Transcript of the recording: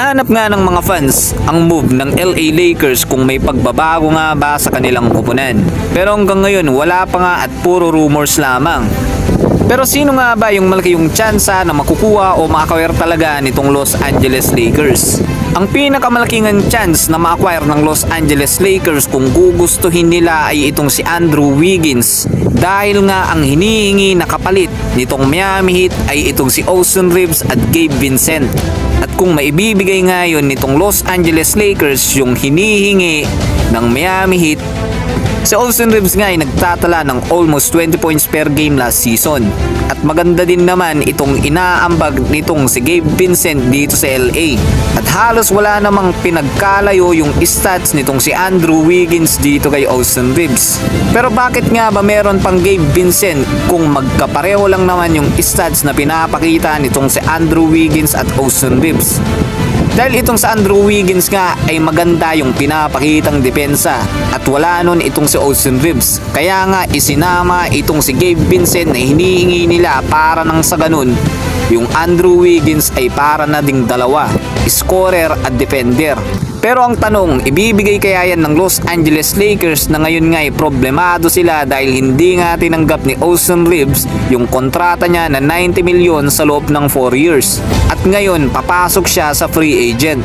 Hinahanap nga ng mga fans ang move ng LA Lakers kung may pagbabago nga ba sa kanilang koponan. Pero hanggang ngayon wala pa nga at puro rumors lamang. Pero sino nga ba yung malaki yung tsansa na makukuha o ma-acquire talaga nitong Los Angeles Lakers? Ang pinakamalaking chance na ma-acquire ng Los Angeles Lakers kung gugustuhin nila ay itong si Andrew Wiggins, dahil nga ang hinihingi na kapalit nitong Miami Heat ay itong si Austin Reeves at Gabe Vincent. At kung maibibigay ngayon nitong Los Angeles Lakers yung hinihingi ng Miami Heat, si Austin Reeves nga ay nagtatala ng almost 20 points per game last season. At maganda din naman itong inaambag nitong si Gabe Vincent dito sa LA. At halos wala namang pinagkalayo yung stats nitong si Andrew Wiggins dito kay Austin Reeves. Pero bakit nga ba meron pang Gabe Vincent kung magkapareho lang naman yung stats na pinapakita nitong si Andrew Wiggins at Austin Reeves? Dahil itong sa Andrew Wiggins nga ay maganda yung pinapakitang depensa at wala nun itong si Austin Reeves. Kaya nga isinama itong si Gabe Vincent na hinihingi nila para nang sa ganun yung Andrew Wiggins ay para na ding dalawa, scorer at defender. Pero ang tanong, ibibigay kaya yan ng Los Angeles Lakers na ngayon nga ay problemado sila dahil hindi nga tinanggap ni Austin Reeves yung kontrata niya na 90 milyon sa loob ng 4 years. At ngayon papasok siya sa free agent.